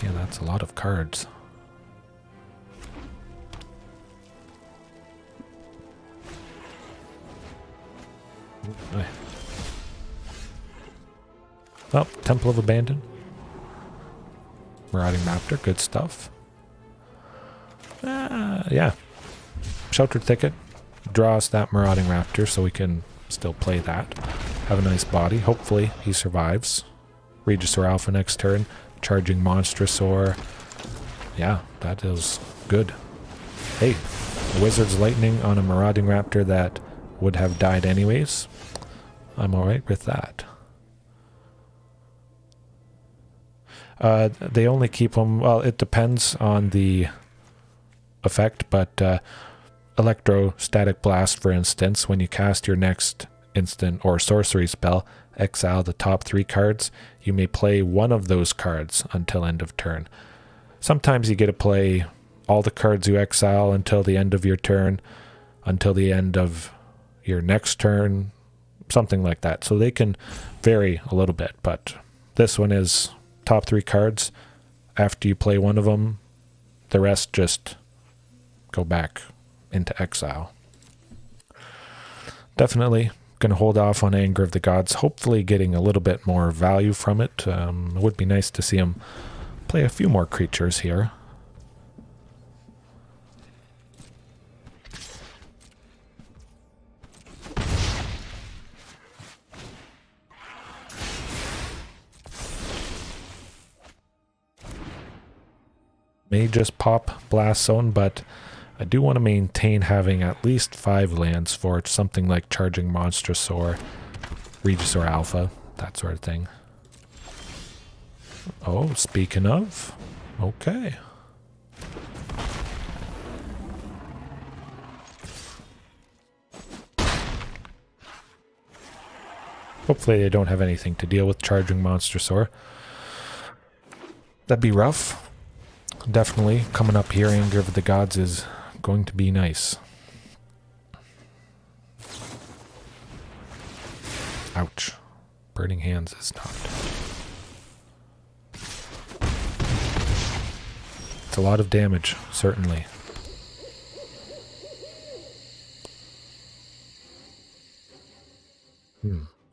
Speaker 1: Yeah, that's a lot of cards. Oh, Temple of Abandon. Marauding Raptor, good stuff. Yeah. Sheltered Thicket. Draw us that Marauding Raptor so we can still play that. Have a nice body. Hopefully he survives. Regisaur Alpha next turn. Charging Monstrosaur. Yeah, that is good. Hey, Wizard's Lightning on a Marauding Raptor that would have died anyways. I'm alright with that. They only keep them, well, it depends on the effect, but Electrostatic Blast, for instance, when you cast your next instant or sorcery spell, exile the top 3 cards, you may play one of those cards until end of turn. Sometimes you get to play all the cards you exile until the end of your turn, until the end of your next turn. something like that. So they can vary a little bit, but this one is top 3 cards. After you play one of them, the rest just go back into exile. Definitely going to hold off on Anger of the Gods, hopefully getting a little bit more value from it. It would be nice to see him play a few more creatures here. May just pop Blast Zone, but I do want to maintain having at least 5 lands for something like Charging Monstrosaur, Regisaur Alpha, that sort of thing. Oh, speaking of, okay. Hopefully they don't have anything to deal with Charging Monstrosaur. That'd be rough. Definitely coming up here, Anger of the Gods is going to be nice. Ouch. Burning Hands is not. It's a lot of damage, certainly.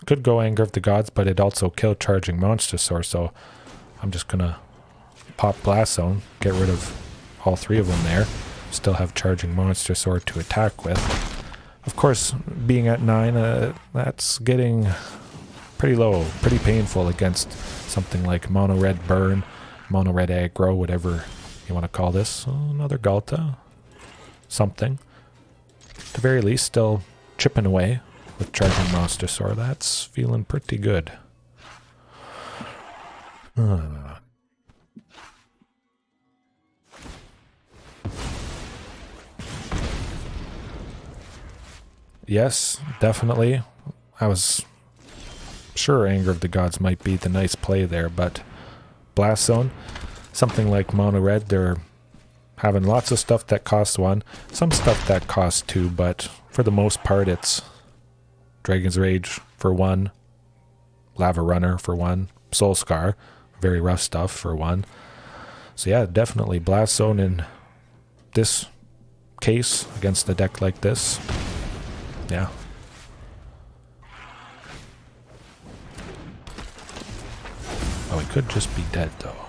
Speaker 1: Could go Anger of the Gods, but it also killed Charging Monstrosaur, so I'm just gonna pop Blast Zone, get rid of all 3 of them there. Still have Charging Monstrosaur to attack with. Of course, being at 9, that's getting pretty low, pretty painful against something like Mono Red Burn, Mono Red Aggro, whatever you want to call this. Another Galta. Something. At the very least, still chipping away with Charging Monstrosaur. That's feeling pretty good. Yes, definitely. I was sure Anger of the Gods might be the nice play there, but Blast Zone, something like Mono Red, they're having lots of stuff that costs 1, some stuff that costs 2, but for the most part it's Dragon's Rage for 1, Lava Runner for 1, Soul Scar, very rough stuff for 1. So yeah, definitely Blast Zone in this case against a deck like this. Yeah. Oh, it could just be dead, though.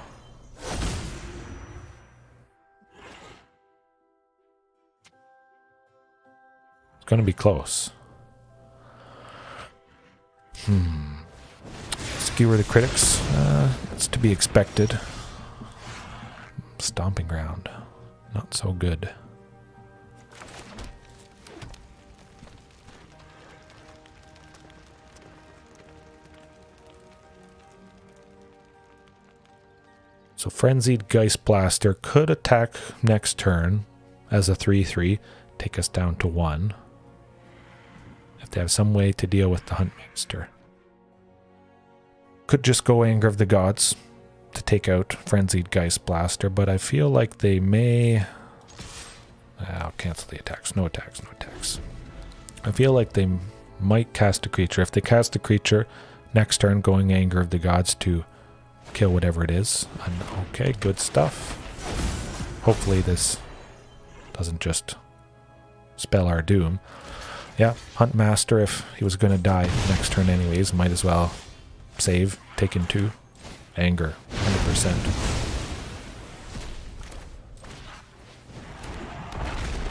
Speaker 1: It's going to be close. Skewer the critics. It's to be expected. Stomping Ground. Not so good. So Frenzied Geist Blaster could attack next turn as a 3/3, take us down to 1. If they have some way to deal with the Huntmaster. Could just go Anger of the Gods to take out Frenzied Geist Blaster, but I feel like they may... I'll cancel the attacks. No attacks, no attacks. I feel like they might cast a creature. If they cast a creature, next turn going Anger of the Gods to kill whatever it is. And okay, good stuff. Hopefully this doesn't just spell our doom. Yeah, Huntmaster, if he was going to die next turn anyways, might as well save, taking 2. Anger, 100%.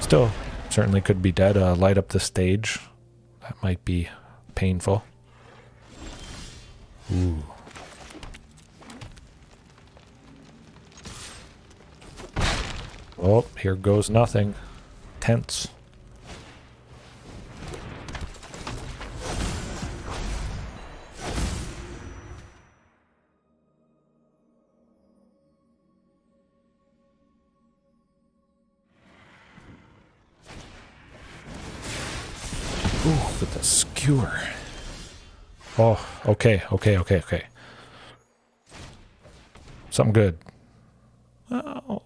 Speaker 1: Still, certainly could be dead. Light up the stage. That might be painful. Ooh. Oh, here goes nothing. Tense. Ooh, with a skewer. Oh, okay. Something good. Oh.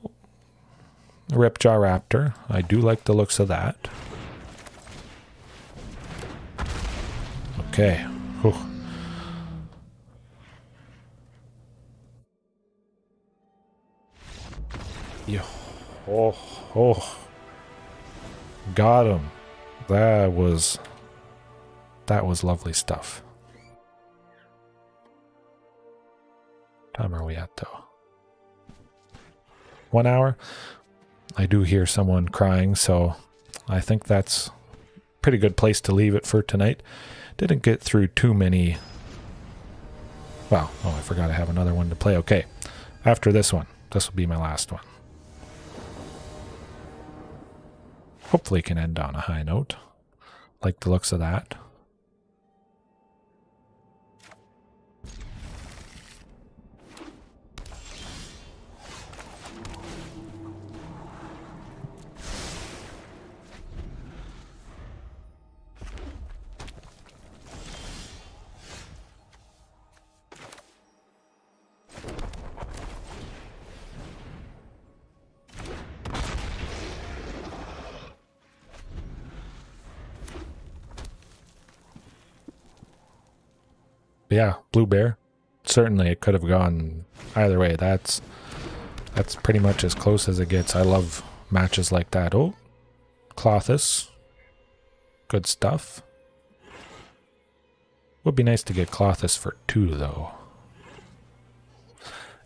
Speaker 1: Ripjaw Raptor. I do like the looks of that. Okay. Whew. Yeah. Oh, oh. Got him. That was lovely stuff. What time are we at though? 1 hour? I do hear someone crying, so I think that's a pretty good place to leave it for tonight. Didn't get through too many. Well, oh, I forgot I have another one to play. Okay, after this one, this will be my last one. Hopefully can end on a high note. Like the looks of that. Yeah, blue bear. Certainly it could have gone either way. That's pretty much as close as it gets. I love matches like that. Oh, Clothis. Good stuff. Would be nice to get Clothis for 2 though.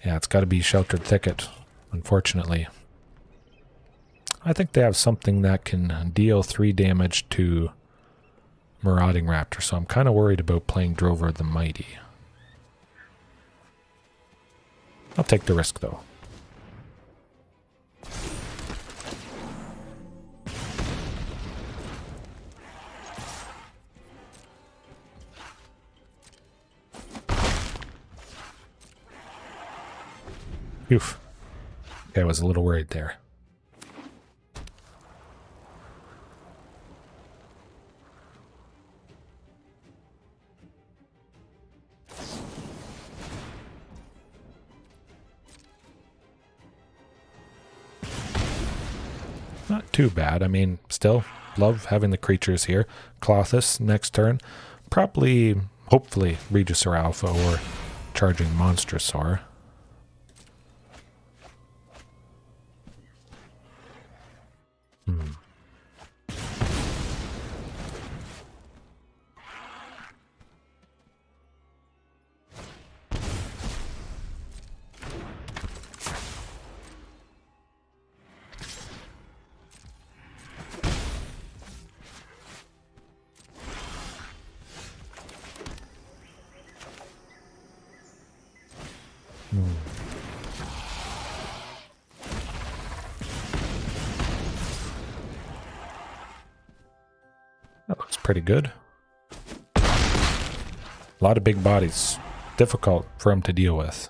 Speaker 1: Yeah, it's got to be Sheltered Thicket, unfortunately. I think they have something that can deal 3 damage to Marauding Raptor, so I'm kind of worried about playing Drover the Mighty. I'll take the risk, though. Oof. Okay, I was a little worried there. Not too bad. I mean, still love having the creatures here. Clothis next turn. Probably, hopefully, Regisaur Alpha or charging Monstrosaur. That looks pretty good. A lot of big bodies. Difficult for him to deal with.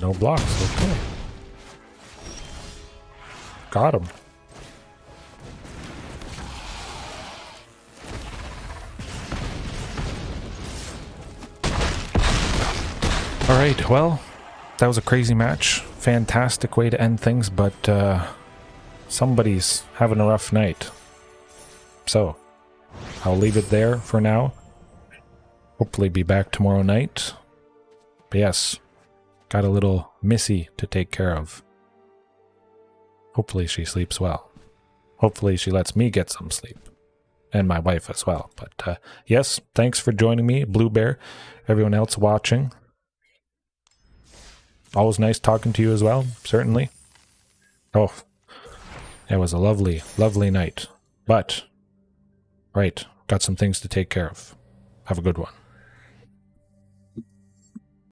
Speaker 1: No blocks, okay. Got him. Alright, well, that was a crazy match. Fantastic way to end things, but somebody's having a rough night. So, I'll leave it there for now. Hopefully be back tomorrow night. But yes, got a little Missy to take care of. Hopefully she sleeps well. Hopefully she lets me get some sleep. And my wife as well. But yes, thanks for joining me, Blue Bear. Everyone else watching. Always nice talking to you as well, certainly. Oh, it was a lovely, lovely night. But Right. Got some things to take care of. Have a good one.